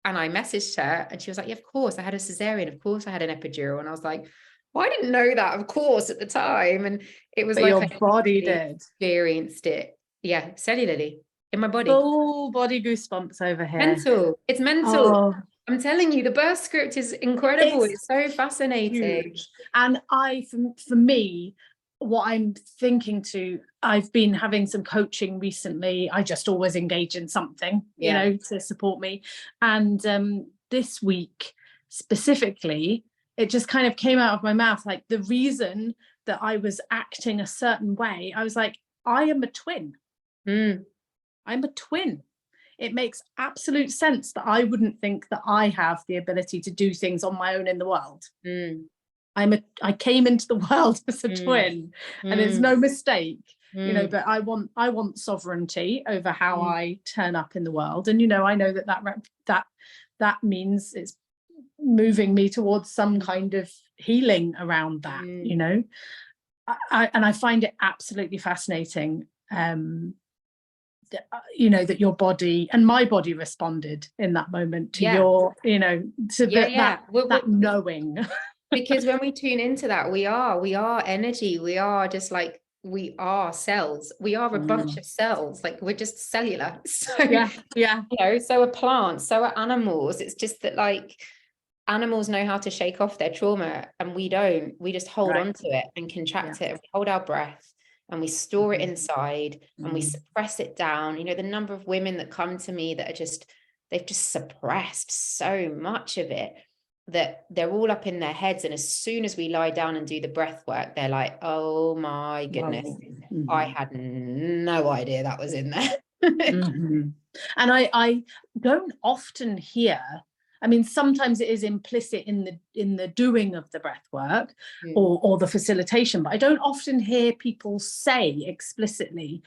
And I messaged her and she was like, yeah, of course I had a cesarean. Of course I had an epidural. And I was like, well, I didn't know that, of course, at the time. And it was like, your body did. Experienced it. Yeah, cellularly in my body. Full body goosebumps over here. Mental. It's mental. I'm telling you, the birth script is incredible. It's so fascinating. Huge. And for me, what I'm thinking I've been having some coaching recently. I just always engage in something, you know, to support me. And this week specifically, it just kind of came out of my mouth, like the reason that I was acting a certain way. I was like, I am a twin. I'm a twin. It makes absolute sense that I wouldn't think that I have the ability to do things on my own in the world. I came into the world as a twin, and it's no mistake, you know, but I want sovereignty over how I turn up in the world. And, you know, I know that means it's moving me towards some kind of healing around that, you know. I find it absolutely fascinating, you know, that your body and my body responded in that moment to your, you know, to that knowing. Because when we tune into that, we are energy. We are just like, we are cells. We are a bunch of cells. Like, we're just cellular. So you know, so are plants, so are animals. It's just that, like, animals know how to shake off their trauma and we don't. We just hold on to it and contract it, and we hold our breath and we store it inside and we suppress it down. You know, the number of women that come to me that are they've just suppressed so much of it that they're all up in their heads. And as soon as we lie down and do the breath work, they're like, oh my goodness, I had no idea that was in there. And I don't often hear, I mean, sometimes it is implicit in the doing of the breath work or the facilitation, but I don't often hear people say explicitly,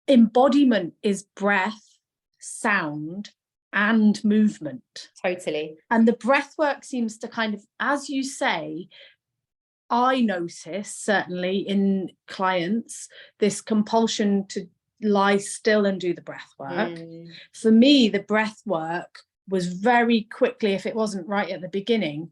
embodiment is breath, sound, and movement. Totally. And the breath work seems to kind of, as you say, I notice certainly in clients this compulsion to lie still and do the breath work. For me, the breath work was very quickly, if it wasn't right at the beginning,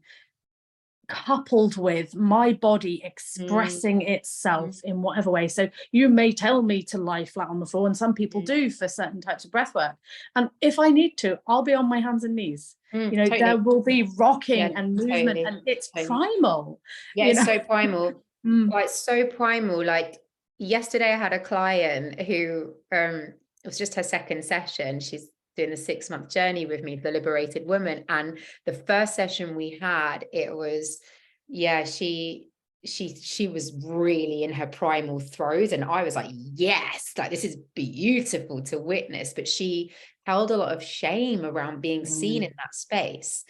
coupled with my body expressing itself in whatever way. So you may tell me to lie flat on the floor, and some people do for certain types of breath work. And if I need to, I'll be on my hands and knees. Totally. There will be rocking and movement, and it's primal. Yeah, it's so primal. Like so primal. Like yesterday I had a client who it was just her second session. She's doing a 6-month journey with me, the liberated woman. And the first session we had, it was, she was really in her primal throes. And I was like, yes, like this is beautiful to witness. But she held a lot of shame around being seen in that space.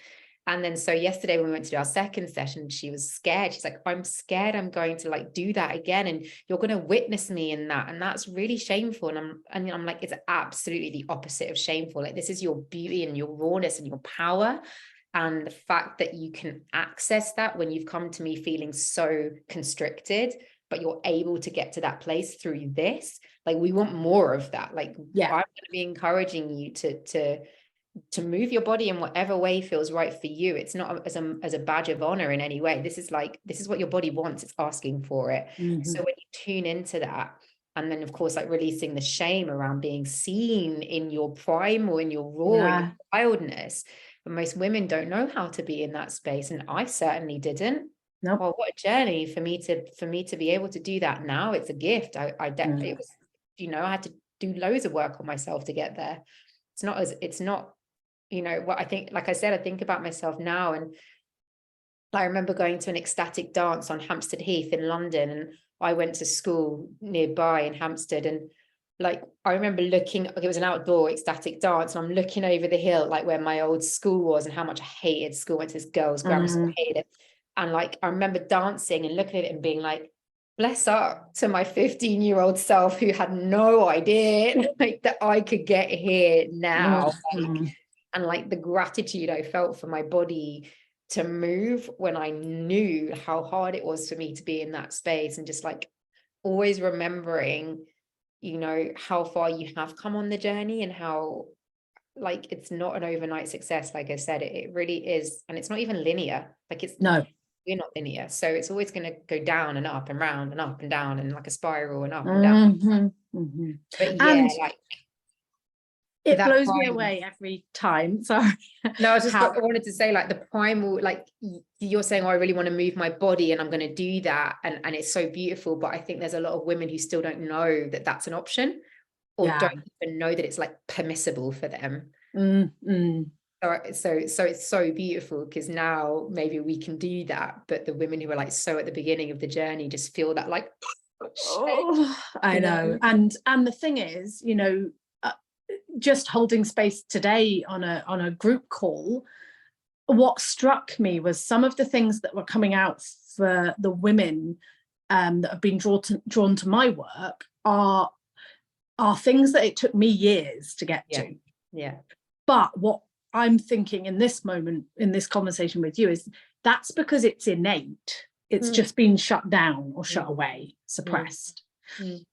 And then so yesterday when we went to do our second session, she was scared. She's like, I'm scared I'm going to like do that again, and you're going to witness me in that, and that's really shameful. And I'm like, it's absolutely the opposite of shameful. Like, this is your beauty and your rawness and your power, and the fact that you can access that when you've come to me feeling so constricted, but you're able to get to that place through this. Like, we want more of that. Like, I'm going to be encouraging you to move your body in whatever way feels right for you. It's not as a badge of honor in any way. This is what your body wants. It's asking for it. So when you tune into that, and then of course, like releasing the shame around being seen in your primal, in your raw, in your wildness. But most women don't know how to be in that space. And I certainly didn't. Nope. Well, what a journey for me to be able to do that now. It's a gift. I definitely, it was, I had to do loads of work on myself to get there. It's not, what I think, like I said, I think about myself now, and I remember going to an ecstatic dance on Hampstead Heath in London, and I went to school nearby in Hampstead, and like I remember looking, it was an outdoor ecstatic dance, and I'm looking over the hill, like where my old school was, and how much I hated school. Went to this girls' grammar school, hated it, and like I remember dancing and looking at it and being like, bless up to my 15-year-old self who had no idea like that I could get here now. And like the gratitude I felt for my body to move when I knew how hard it was for me to be in that space, and just like always remembering, how far you have come on the journey, and how like it's not an overnight success. Like I said, it really is. And it's not even linear. Like we're not linear. So it's always going to go down and up and round and up and down, and like a spiral and up and down. But yeah, like it blows me away every time. Sorry. No, I wanted to say, like the primal, like you're saying, oh, I really want to move my body and I'm going to do that. And it's so beautiful. But I think there's a lot of women who still don't know that that's an option, or don't even know that it's like permissible for them. So it's so beautiful, because now maybe we can do that. But the women who are like so at the beginning of the journey just feel that like, I know. And the thing is, just holding space today on a group call, what struck me was some of the things that were coming out for the women that have been drawn to my work are things that it took me years to get to. But what I'm thinking in this moment, in this conversation with you, is that's because it's innate. It's just been shut down or shut away, suppressed.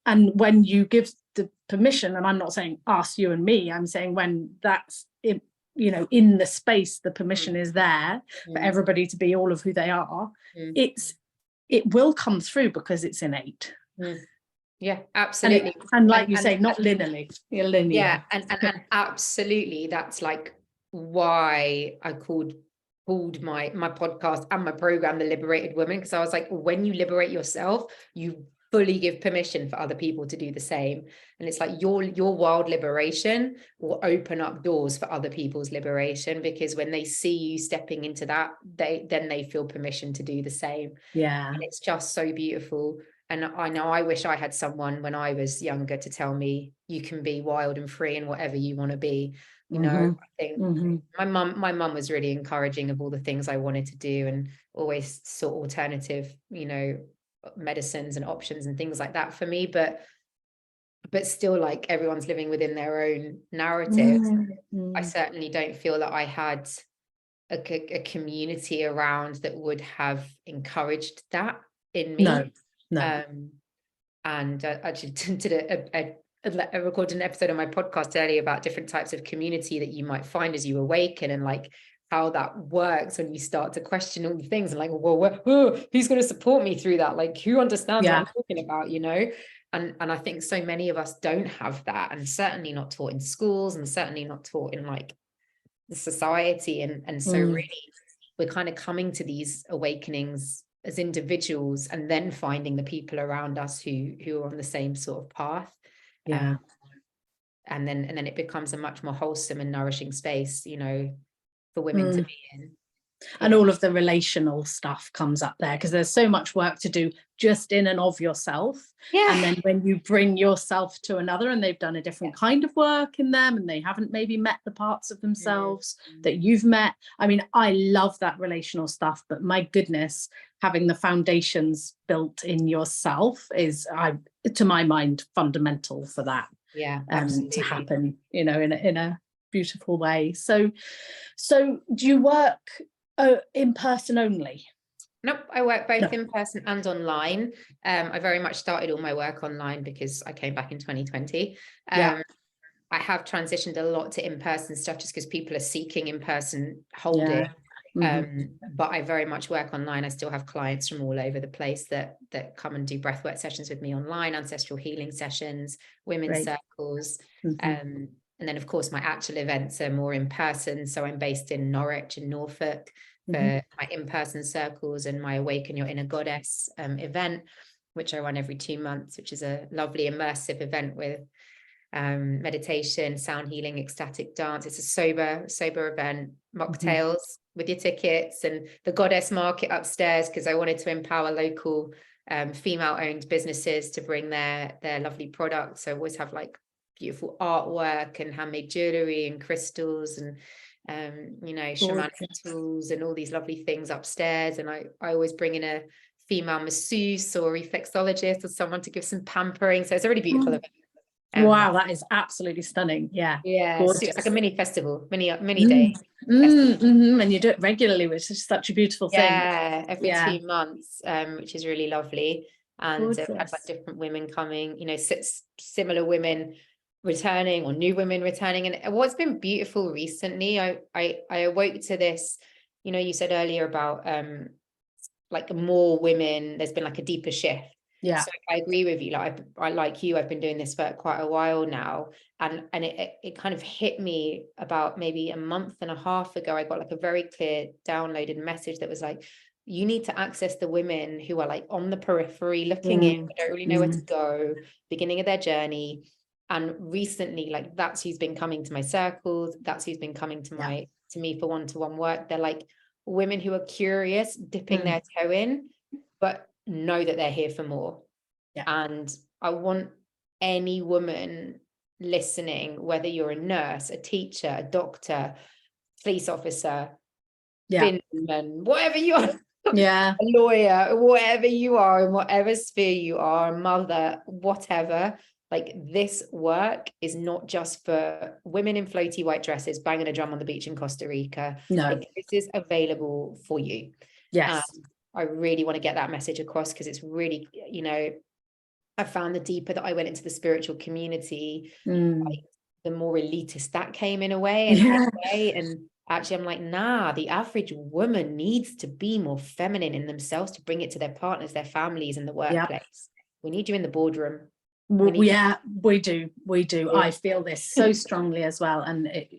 And when you give the permission, and I'm not saying us, you and me, I'm saying when that's in the space, the permission is there for everybody to be all of who they are, it will come through because it's innate. Yeah, absolutely. And like you say, not linearly. Linear. Yeah, and absolutely, that's like why I called my podcast and my program The Liberated Woman, because I was like, when you liberate yourself, you fully give permission for other people to do the same. And it's like your wild liberation will open up doors for other people's liberation, because when they see you stepping into that, they feel permission to do the same. And it's just so beautiful. And I know I wish I had someone when I was younger to tell me you can be wild and free in whatever you want to be. I think my mum was really encouraging of all the things I wanted to do, and always sought alternative, medicines and options and things like that for me. But still, like, everyone's living within their own narrative. I certainly don't feel that I had a community around that would have encouraged that in me. No. And actually did I recorded an episode on my podcast earlier about different types of community that you might find as you awaken, and like how that works when you start to question all the things and like, well, who's going to support me through that? Like, who understands what I'm talking about, you know? And I think so many of us don't have that, and certainly not taught in schools, and certainly not taught in like the society. And so really we're kind of coming to these awakenings as individuals, and then finding the people around us who are on the same sort of path. And then it becomes a much more wholesome and nourishing space, you know, for women to be in. And all of the relational stuff comes up there, because there's so much work to do just in and of yourself. And then when you bring yourself to another, and they've done a different kind of work in them, and they haven't maybe met the parts of themselves that you've met. I mean, I love that relational stuff, but my goodness, having the foundations built in yourself is, to my mind, fundamental for that to happen, you know, in a beautiful way. So do you work in person only? Nope, I work both in person and online. I very much started all my work online because I came back in 2020. I have transitioned a lot to in-person stuff just because people are seeking in-person holding. But I very much work online. I still have clients from all over the place that come and do breathwork sessions with me online, ancestral healing sessions, women's circles. And then, of course, my actual events are more in person. So I'm based in Norwich and Norfolk for my in-person circles, and my Awaken Your Inner Goddess event, which I run every 2 months, which is a lovely immersive event with meditation, sound healing, ecstatic dance. It's a sober event, mocktails with your tickets, and the goddess market upstairs, because I wanted to empower local female-owned businesses to bring their lovely products. So I always have like beautiful artwork and handmade jewelry and crystals and you know, shamanic tools and all these lovely things upstairs. And I always bring in a female masseuse or reflexologist or someone to give some pampering. So it's a really beautiful event. Wow, that is absolutely stunning. So it's like a mini festival, mini day. And you do it regularly, which is such a beautiful thing. Every 2 months, which is really lovely. And I've had like different women coming, you know, similar women returning or new women returning. And what's been beautiful recently, I awoke to this, you know, you said earlier about like more women, there's been like a deeper shift. So I agree with you. Like I've been doing this for quite a while now, and it kind of hit me about maybe a month and a half ago. I got like a very clear downloaded message that was like, you need to access the women who are like on the periphery looking in, don't really know where to go, beginning of their journey. And recently, like, that's who's been coming to my circles, that's who's been coming to me for one-to-one work. They're like women who are curious, dipping their toe in, but know that they're here for more. And I want any woman listening, whether you're a nurse, a teacher, a doctor, police officer, binman, whatever you are, a lawyer, whatever you are, in whatever sphere you are, a mother, whatever, like, this work is not just for women in floaty white dresses banging a drum on the beach in Costa Rica. Like, this is available for you. I really want to get that message across, because it's really, you know, I found the deeper that I went into the spiritual community, like, the more elitist that came in a way. And actually I'm like, nah, the average woman needs to be more feminine in themselves to bring it to their partners, their families, and the workplace. We need you in the boardroom. We do. I feel this so strongly as well. And it,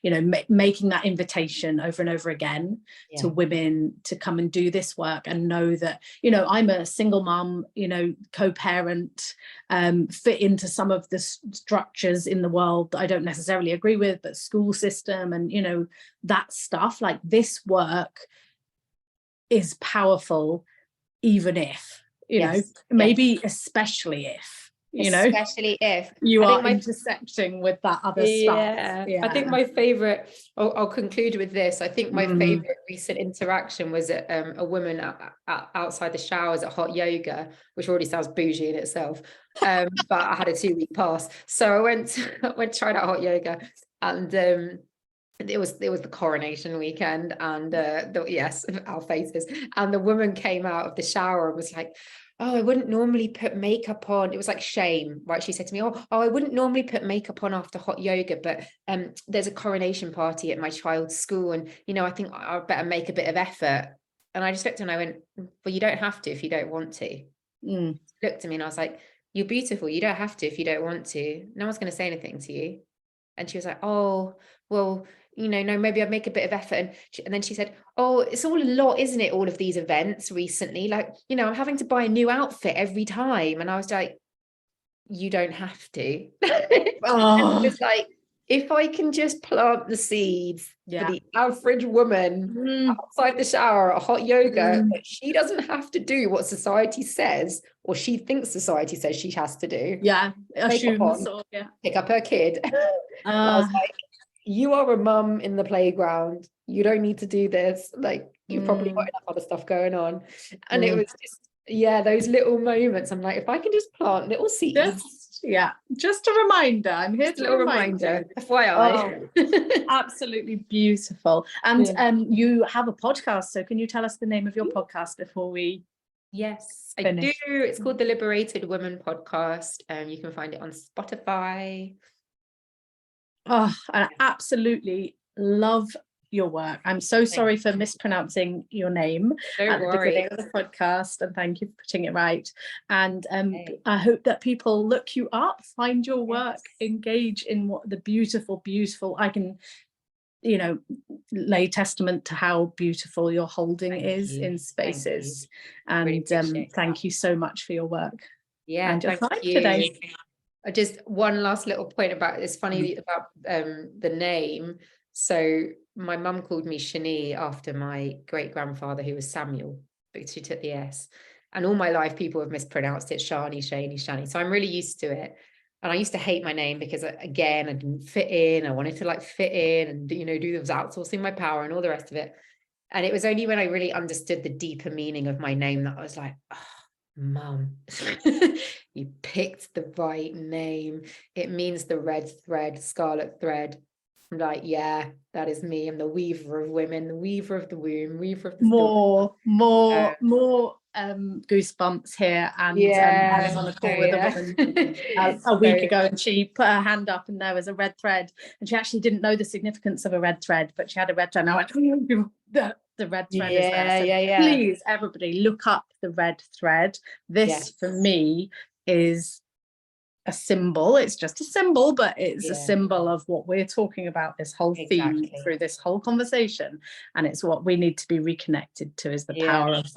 you know, making that invitation over and over again to women to come and do this work, and know that, you know, I'm a single mom, you know, co-parent, fit into some of the structures in the world that I don't necessarily agree with, but school system and, you know, that stuff. Like, this work is powerful, even if, you know, maybe especially if, you know, you are intersecting with that other stuff. I think my favorite, I'll conclude with this. I think my favorite recent interaction was at a woman outside the showers at hot yoga, which already sounds bougie in itself. But I had a 2-week pass, so I went tried out hot yoga, and it was the coronation weekend, and yes, our faces, and the woman came out of the shower and was like, oh, I wouldn't normally put makeup on. It was like shame, right? She said to me, oh, I wouldn't normally put makeup on after hot yoga, but there's a coronation party at my child's school, and I think I better make a bit of effort. And I just looked at her and I went, well, you don't have to if you don't want to. She looked at me and I was like, you're beautiful, you don't have to if you don't want to. No one's going to say anything to you. And she was like, oh, well, no, maybe I'd make a bit of effort. And then she said, oh, it's all a lot, isn't it? All of these events recently, like, I'm having to buy a new outfit every time. And I was like, you don't have to. Oh. It's like, if I can just plant the seeds for the average woman outside the shower at hot yoga, that she doesn't have to do what society says, or she thinks society says she has to do. Assumes, pick up her kid. I was like, you are a mum in the playground. You don't need to do this. Like, you've probably got enough other stuff going on. And it was just, those little moments. I'm like, if I can just plant little seeds. Just a reminder. I'm here to remind you. FYI. Absolutely beautiful. And you have a podcast. So can you tell us the name of your podcast before we Yes, finish? I do. It's called the Liberated Woman Podcast. You can find it on Spotify. Oh, I absolutely love your work. I'm so sorry for mispronouncing your name at the beginning of the podcast, and thank you for putting it right. And I hope that people look you up, find your work, engage in what the beautiful I can lay testament to how beautiful your holding is in spaces. And really thank you so much for your work and your time today. Just one last little point about, it's funny about the name. So my mum called me Shani after my great grandfather, who was Samuel, but she took the S. And all my life people have mispronounced it Shani, Shani, Shani. So I'm really used to it. And I used to hate my name because, again, I didn't fit in. I wanted to fit in and was outsourcing my power and all the rest of it. And it was only when I really understood the deeper meaning of my name that I was like, oh, Mum, you picked the right name. It means the red thread, scarlet thread. I'm like, yeah, that is me. I'm the weaver of women, the weaver of the womb, weaver of the more goosebumps here. And I was on a call with a woman a week ago, and she put her hand up and there was a red thread, and she actually didn't know the significance of a red thread, but she had a red thread, and I went, the red thread is there. So please, everybody, look up the red thread. This for me is a symbol. It's just a symbol, but it's a symbol of what we're talking about, this whole theme through this whole conversation. And it's what we need to be reconnected to, is the power of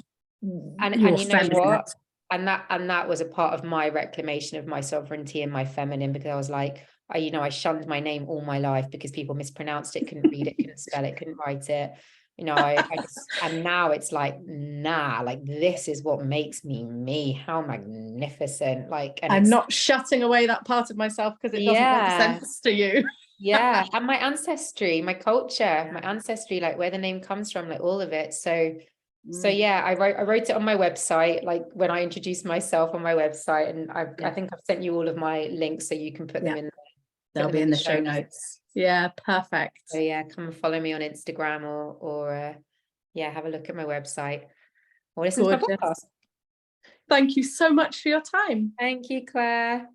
and you know what, and that was a part of my reclamation of my sovereignty and my feminine, because I was like, I shunned my name all my life because people mispronounced it, couldn't read it, couldn't spell it, couldn't write it. I just, and now it's like, nah, like, this is what makes me. How magnificent. Like, and I'm not shutting away that part of myself because it doesn't make sense to you. And my ancestry, my culture, my ancestry, like where the name comes from, like all of it. So I wrote it on my website, like when I introduced myself on my website, and I think I've sent you all of my links so you can put them in. They'll be in the show notes. Yeah, perfect. So come and follow me on Instagram or have a look at my website or listen to my podcast. Thank you so much for your time. Thank you, Claire.